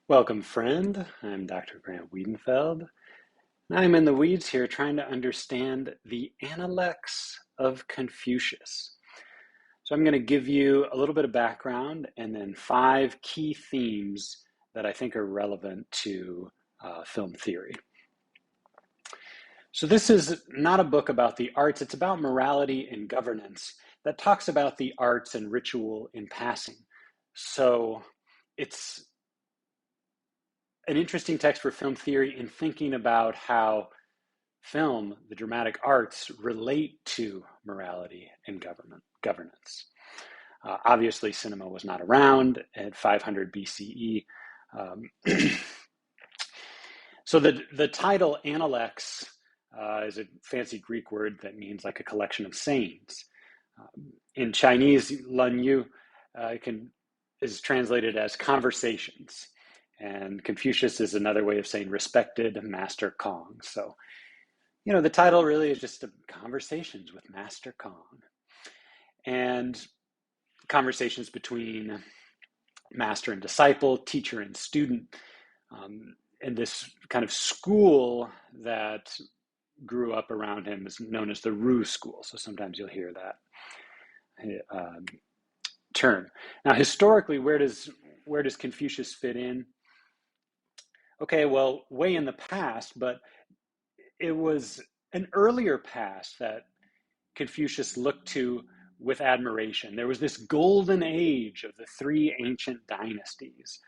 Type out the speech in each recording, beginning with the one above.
Welcome, friend. I'm Dr. Grant Wiedenfeld. And I'm in the weeds here trying to understand the Analects of Confucius. So I'm going to give you a little bit of background and then 5 key themes that I think are relevant to film theory. So this is not a book about the arts, it's about morality and governance that talks about the arts and ritual in passing. So it's an interesting text for film theory in thinking about how film, the dramatic arts, relate to morality and governance. Obviously, cinema was not around at 500 BCE. Um, so the title Analects is a fancy Greek word that means like a collection of sayings. In Chinese, Lan Yu is translated as conversations. And Confucius is another way of saying respected Master Kong. So, the title really is just conversations with Master Kong. And conversations between master and disciple, teacher and student, and this kind of school that grew up around him is known as the Ru school. So sometimes you'll hear that term. Now, historically, where does Confucius fit in? Okay, well, way in the past, but it was an earlier past that Confucius looked to with admiration. There was this golden age of the 3 ancient dynasties,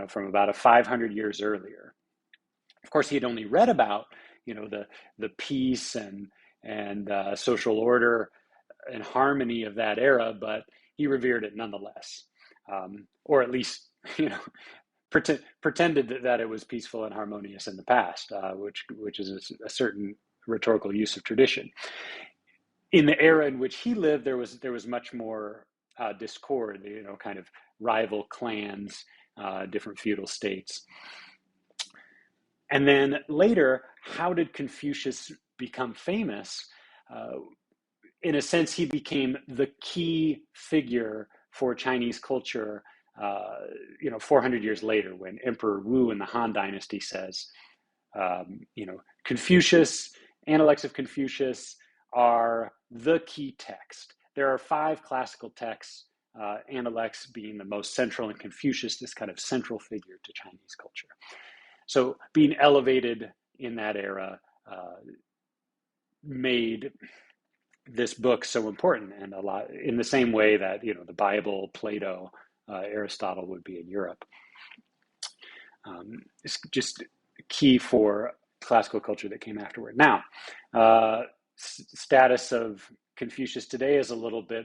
from about 500 years earlier. Of course, he had only read about, the peace and social order and harmony of that era, but he revered it nonetheless, or at least, pretended that it was peaceful and harmonious in the past, which is a certain rhetorical use of tradition. In the era in which he lived, there was much more discord, kind of rival clans, different feudal states. And then later, how did Confucius become famous? In a sense, he became the key figure for Chinese culture 400 years later, when Emperor Wu in the Han Dynasty says, Confucius, Analects of Confucius are the key text. There are 5 classical texts, Analects being the most central, and Confucius, this kind of central figure to Chinese culture. So being elevated in that era made this book so important, and a lot in the same way that the Bible, Plato, Aristotle would be in Europe. It's just key for classical culture that came afterward. Now, status of Confucius today is a little bit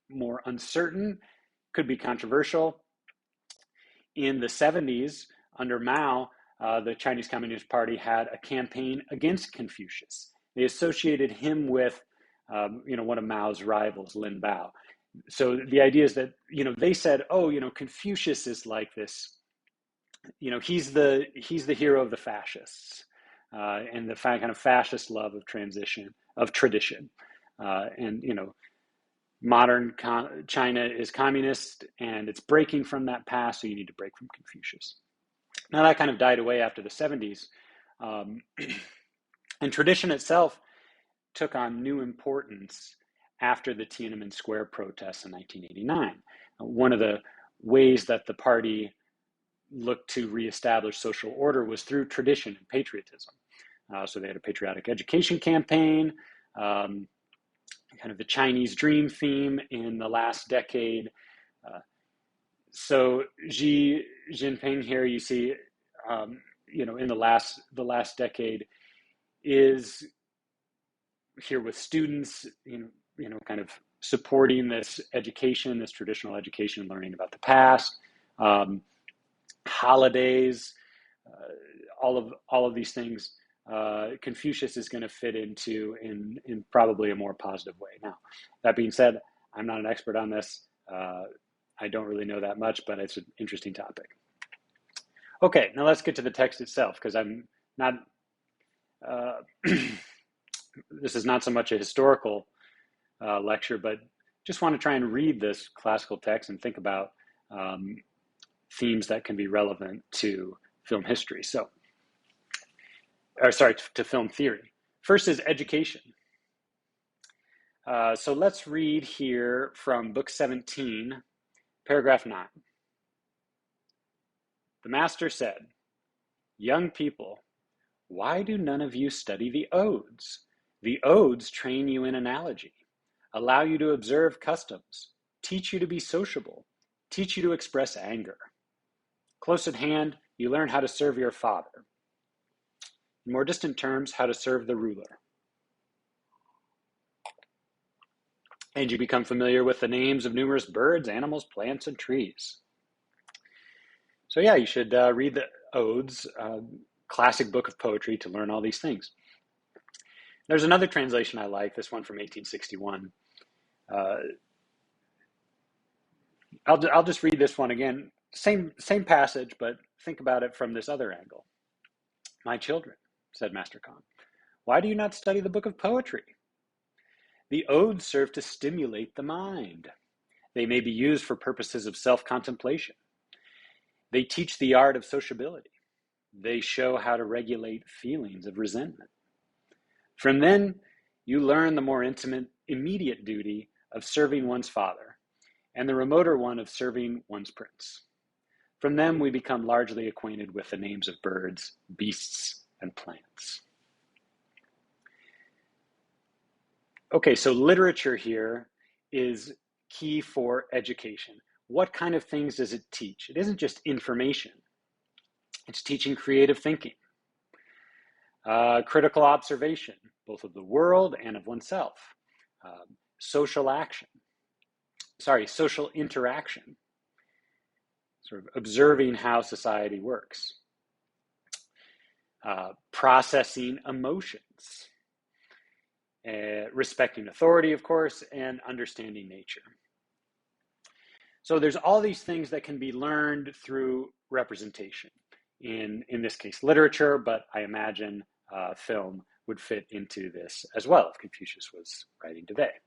more uncertain, could be controversial. In the 70s, under Mao, the Chinese Communist Party had a campaign against Confucius. They associated him with, one of Mao's rivals, Lin Bao. So the idea is that, they said, Confucius is like this, he's the hero of the fascists, and the kind of fascist love of tradition. And, modern China is communist, and it's breaking from that past, so you need to break from Confucius. Now that kind of died away after the 70s. And tradition itself took on new importance after the Tiananmen Square protests in 1989. One of the ways that the party looked to reestablish social order was through tradition and patriotism. So they had a patriotic education campaign, kind of the Chinese dream theme in the last decade. So Xi Jinping here, you see, in the last decade, is here with students, kind of supporting this education, this traditional education, learning about the past, holidays, all of these things. Confucius is going to fit into in probably a more positive way. Now, that being said, I'm not an expert on this. I don't really know that much, but it's an interesting topic. Okay, now let's get to the text itself, because I'm not, this is not so much a historical lecture, but just want to try and read this classical text and think about themes that can be relevant to film history. To film theory. First is education. So let's read here from book 17, paragraph 9. The master said, "Young people, why do none of you study the odes? The odes train you in analogy, allow you to observe customs, teach you to be sociable, teach you to express anger. Close at hand, you learn how to serve your father. In more distant terms, how to serve the ruler. And you become familiar with the names of numerous birds, animals, plants, and trees." So yeah, you should read the odes, classic book of poetry, to learn all these things. There's another translation I like, this one from 1861. I'll just read this one again. Same passage, but think about it from this other angle. "My children," said Master Khan, "why do you not study the book of poetry? The odes serve to stimulate the mind. They may be used for purposes of self-contemplation. They teach the art of sociability. They show how to regulate feelings of resentment. From them, you learn the more intimate, immediate duty of serving one's father, and the remoter one of serving one's prince. From them, we become largely acquainted with the names of birds, beasts, and plants." Okay, so literature here is key for education. What kind of things does it teach? It isn't just information. It's teaching creative thinking, critical observation, both of the world and of oneself, social interaction, sort of observing how society works, processing emotions, respecting authority, of course, and understanding nature. So there's all these things that can be learned through representation. In this case, literature, but I imagine film would fit into this as well if Confucius was writing today.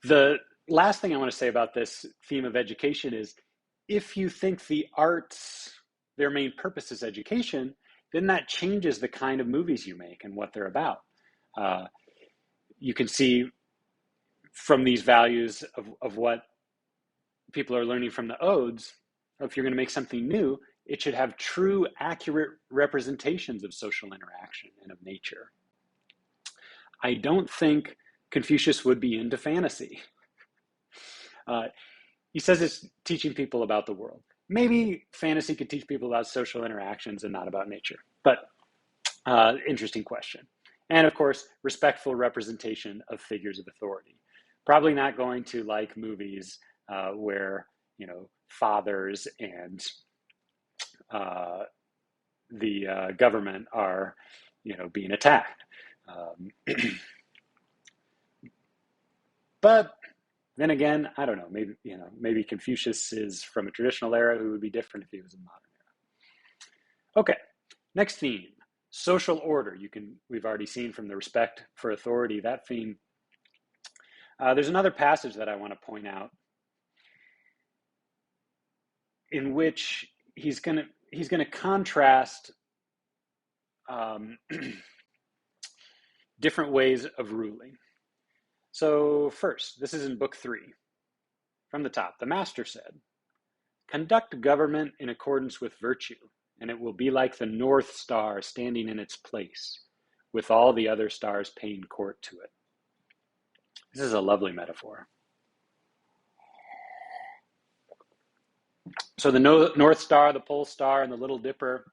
The last thing I want to say about this theme of education is, if you think the arts, their main purpose is education, then that changes the kind of movies you make and what they're about. You can see from these values of what people are learning from the odes, if you're going to make something new, it should have true, accurate representations of social interaction and of nature. I don't think Confucius would be into fantasy. He says it's teaching people about the world. Maybe fantasy could teach people about social interactions and not about nature, but interesting question. And of course, respectful representation of figures of authority. Probably not going to like movies where, fathers and the government are, being attacked. But then again, I don't know. Maybe Confucius is from a traditional era who would be different if he was in modern era. Okay, next theme: social order. We've already seen from the respect for authority that theme. There's another passage that I want to point out in which he's going to contrast different ways of ruling. So first, this is in book 3. From the top, the master said, "Conduct government in accordance with virtue, and it will be like the North Star standing in its place, with all the other stars paying court to it." This is a lovely metaphor. So the North Star, the Pole Star, and the Little Dipper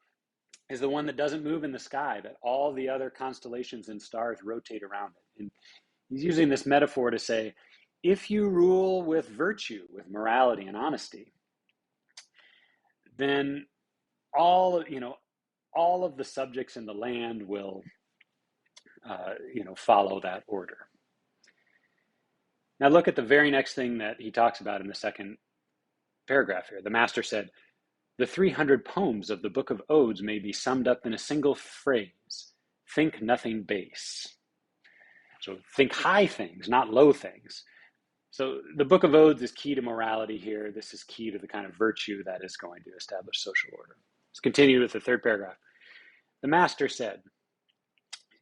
is the one that doesn't move in the sky, that all the other constellations and stars rotate around it. And he's using this metaphor to say, if you rule with virtue, with morality and honesty, then all of the subjects in the land will, follow that order. Now look at the very next thing that he talks about in the second paragraph here. The master said, "The 300 poems of the Book of Odes may be summed up in a single phrase: think nothing base." So think high things, not low things. So the Book of Odes is key to morality here. This is key to the kind of virtue that is going to establish social order. Let's continue with the third paragraph. The master said,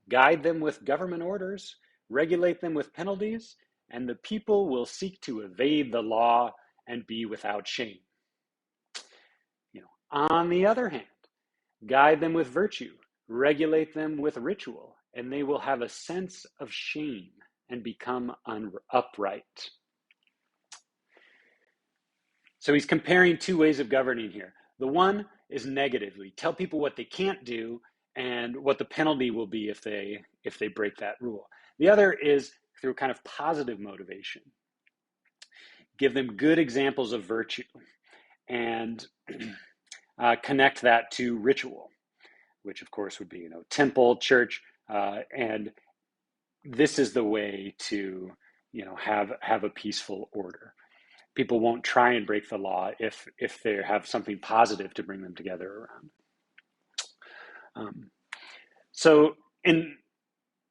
guide them with government orders, regulate them with penalties, and the people will seek to evade the law and be without shame. On the other hand, guide them with virtue, regulate them with ritual, and they will have a sense of shame and become upright. So he's comparing two ways of governing here. The one is negatively, tell people what they can't do and what the penalty will be if they break that rule. The other is through kind of positive motivation. Give them good examples of virtue and connect that to ritual, which of course would be, temple, church, and this is the way to, have a peaceful order. People won't try and break the law if they have something positive to bring them together around. So in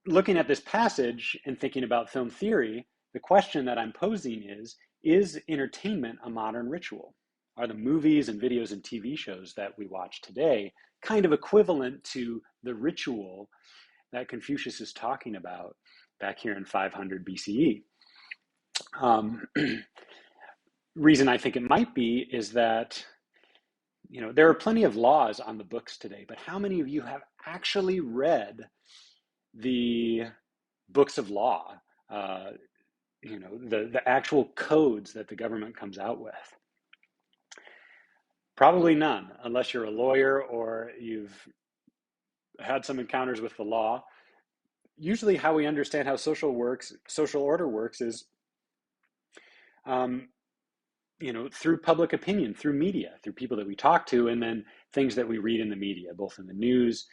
looking at this passage and thinking about film theory, the question that I'm posing is entertainment a modern ritual? Are the movies and videos and TV shows that we watch today kind of equivalent to the ritual that Confucius is talking about back here in 500 BCE? Reason I think it might be is that, there are plenty of laws on the books today, but how many of you have actually read the books of law, the actual codes that the government comes out with? Probably none, unless you're a lawyer or you've had some encounters with the law. Usually how we understand how social order works is through public opinion, through media, through people that we talk to, and then things that we read in the media, both in the news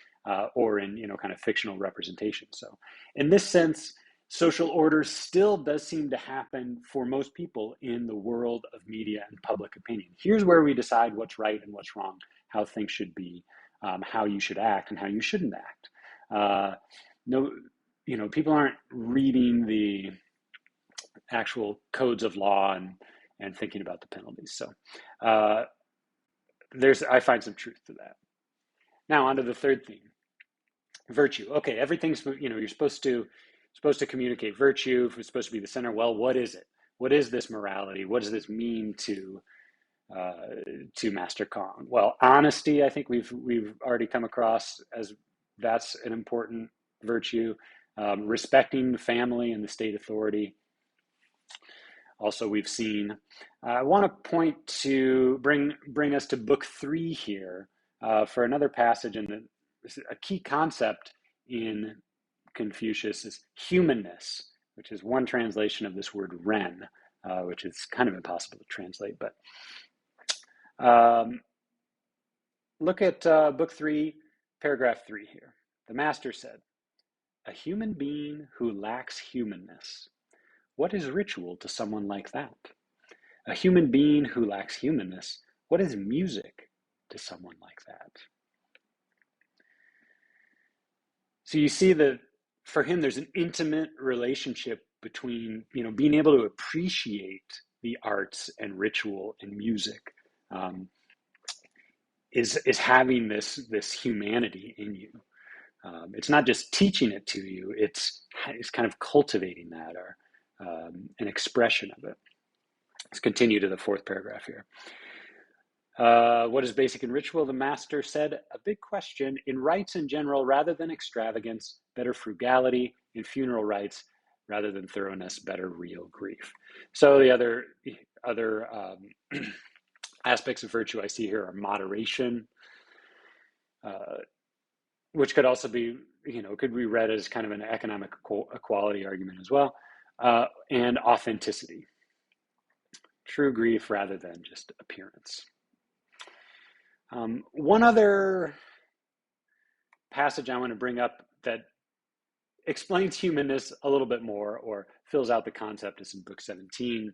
or in, kind of fictional representation. So in this sense, social order still does seem to happen for most people in the world of media and public opinion. Here's where we decide what's right and what's wrong, how things should be, how you should act and how you shouldn't act. People aren't reading the actual codes of law and thinking about the penalties. So I find some truth to that. Now on to the third theme, virtue. Okay, everything's, you're supposed to communicate virtue. It's supposed to be the center. Well, what is it? What is this morality? What does this mean to Master Kong? Well, honesty, I think we've already come across as that's an important virtue. Respecting the family and the state authority. Also, we've seen. I want to bring us to Book 3 here for another passage, and a key concept in Confucius is humanness, which is one translation of this word ren, which is kind of impossible to translate. But look at Book 3, paragraph 3 here. The master said, a human being who lacks humanness. What is ritual to someone like that? A human being who lacks humanness. What is music to someone like that? So you see that for him, there's an intimate relationship between, being able to appreciate the arts and ritual and music is having this humanity in you. It's not just teaching it to you, it's kind of cultivating that or an expression of it. Let's continue to the fourth paragraph here. What is basic in ritual? The master said, a big question. In rites in general, rather than extravagance, better frugality. In funeral rites, rather than thoroughness, better real grief. So the other aspects of virtue I see here are moderation, which could also be, could be read as kind of an economic equality argument as well, and authenticity. True grief rather than just appearance. One other passage I want to bring up that explains humanness a little bit more or fills out the concept is in Book 17.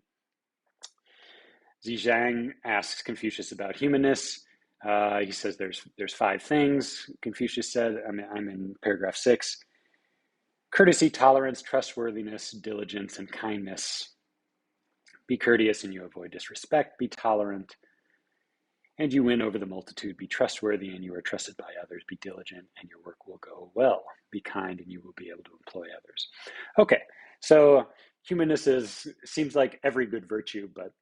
Zizhang asks Confucius about humanness. He says there's 5 things. Confucius said, I'm in paragraph 6. Courtesy, tolerance, trustworthiness, diligence, and kindness. Be courteous and you avoid disrespect. Be tolerant and you win over the multitude. Be trustworthy and you are trusted by others. Be diligent and your work will go well. Be kind and you will be able to employ others. Okay, so humanness seems like every good virtue, but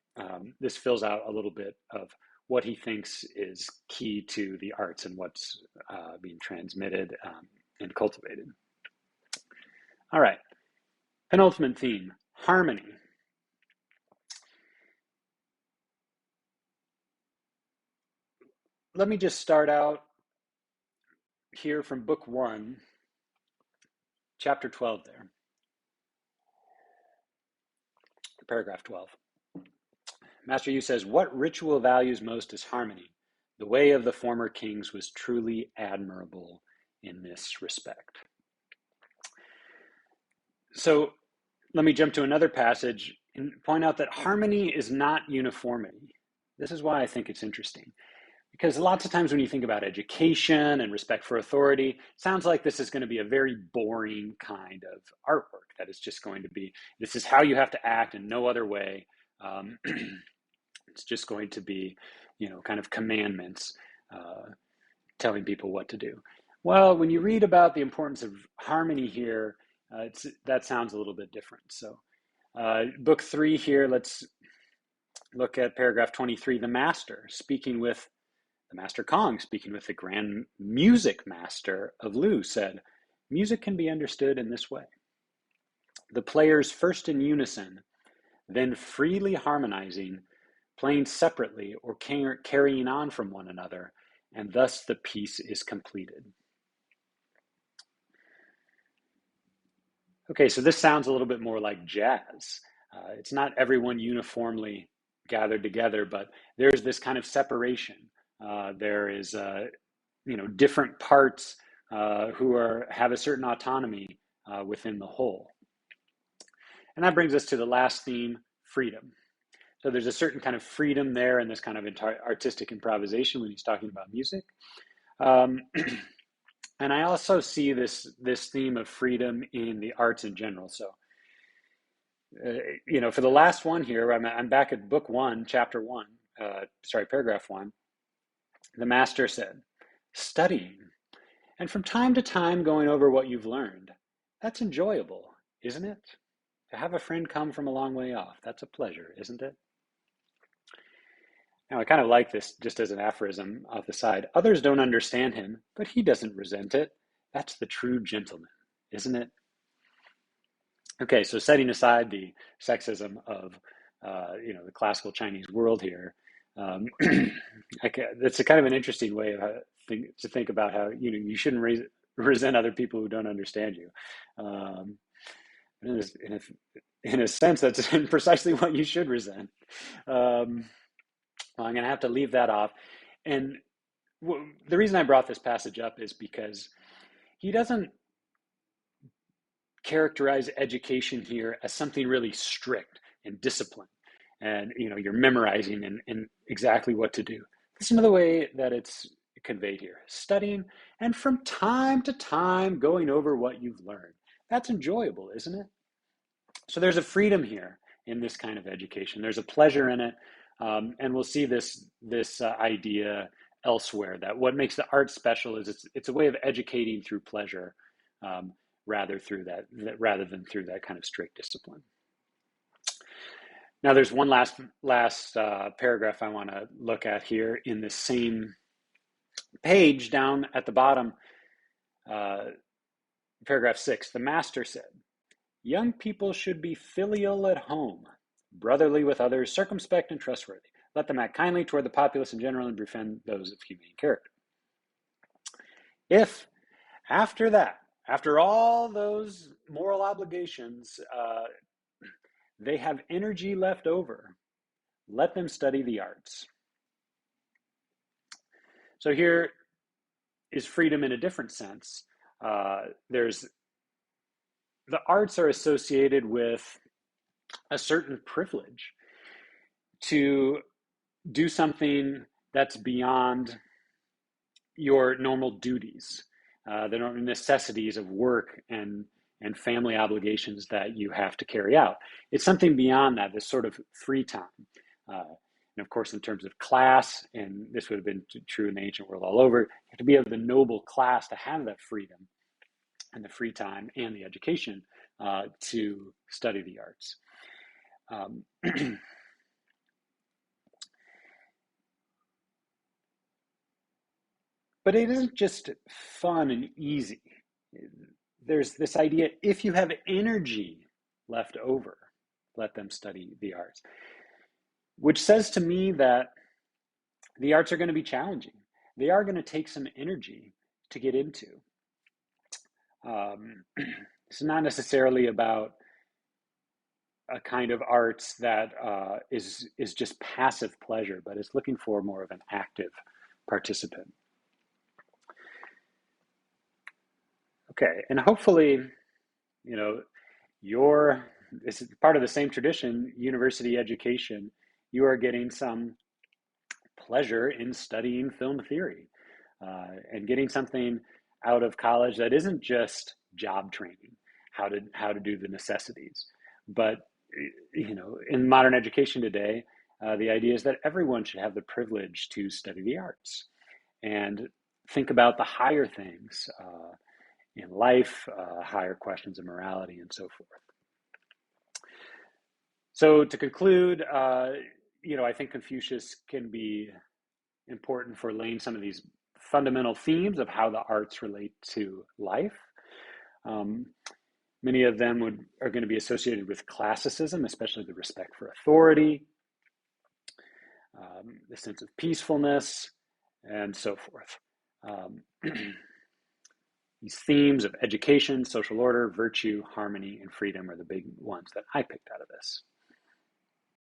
this fills out a little bit of what he thinks is key to the arts and what's being transmitted and cultivated. All right, penultimate theme, harmony. Let me just start out here from book 1, chapter 12 there, paragraph 12. Master Yu says, what ritual values most is harmony. The way of the former kings was truly admirable in this respect. So let me jump to another passage and point out that harmony is not uniformity. This is why I think it's interesting. Because lots of times when you think about education and respect for authority, it sounds like this is going to be a very boring kind of artwork, that it's just going to be, this is how you have to act and no other way. It's just going to be, kind of commandments telling people what to do. Well, when you read about the importance of harmony here, that sounds a little bit different. So book 3 here, let's look at paragraph 23. The Master Kong, speaking with the Grand Music Master of Lu, said, music can be understood in this way. The players first in unison, then freely harmonizing, playing separately or carrying on from one another, and thus the piece is completed. Okay, so this sounds a little bit more like jazz. It's not everyone uniformly gathered together, but there's this kind of separation. There is, different parts who have a certain autonomy within the whole. And that brings us to the last theme, freedom. So there's a certain kind of freedom there in this kind of artistic improvisation when he's talking about music. And I also see this theme of freedom in the arts in general. So, for the last one here, I'm back at book 1, chapter 1, paragraph 1. The Master said, studying, and from time to time going over what you've learned. That's enjoyable, isn't it? To have a friend come from a long way off, that's a pleasure, isn't it? Now, I kind of like this just as an aphorism off the side. Others don't understand him, but he doesn't resent it. That's the true gentleman, isn't it? Okay, so setting aside the sexism of, the classical Chinese world here, it's a kind of an interesting way of to think about how, you shouldn't resent other people who don't understand you. In a sense, that's precisely what you should resent. Well, I'm going to have to leave that off. And the reason I brought this passage up is because he doesn't characterize education here as something really strict and disciplined. And, you're memorizing and exactly what to do. Listen to the way that it's conveyed here. Studying and from time to time going over what you've learned. That's enjoyable, isn't it? So there's a freedom here in this kind of education. There's a pleasure in it. And we'll see this idea elsewhere, that what makes the art special is it's a way of educating through pleasure, rather than through that kind of strict discipline. Now, there's one last paragraph I want to look at here in the same page down at the bottom, paragraph 6. The Master said, young people should be filial at home, brotherly with others, circumspect and trustworthy. Let them act kindly toward the populace in general and befriend those of humane character. If after all those moral obligations, they have energy left over, let them study the arts. So here is freedom in a different sense. The arts are associated with a certain privilege to do something that's beyond your normal duties, the normal necessities of work and and family obligations that you have to carry out. It's something beyond that, this sort of free time. And of course, in terms of class, and this would have been true in the ancient world all over, you have to be of the noble class to have that freedom and the free time and the education to study the arts. But it isn't just fun and easy. There's this idea, if you have energy left over, let them study the arts, which says to me that the arts are going to be challenging. They are going to take some energy to get into. It's not necessarily about a kind of arts that is just passive pleasure, but it's looking for more of an active participant. Okay, and hopefully, you know, this is part of the same tradition, university education. You are getting some pleasure in studying film theory and getting something out of college that isn't just job training, how to do the necessities, but in modern education today, the idea is that everyone should have the privilege to study the arts and think about the higher things in life, higher questions of morality, and so forth. So to conclude, I think Confucius can be important for laying some of these fundamental themes of how the arts relate to life. Many of them are going to be associated with classicism, especially the respect for authority, the sense of peacefulness, and so forth. These themes of education, social order, virtue, harmony, and freedom are the big ones that I picked out of this.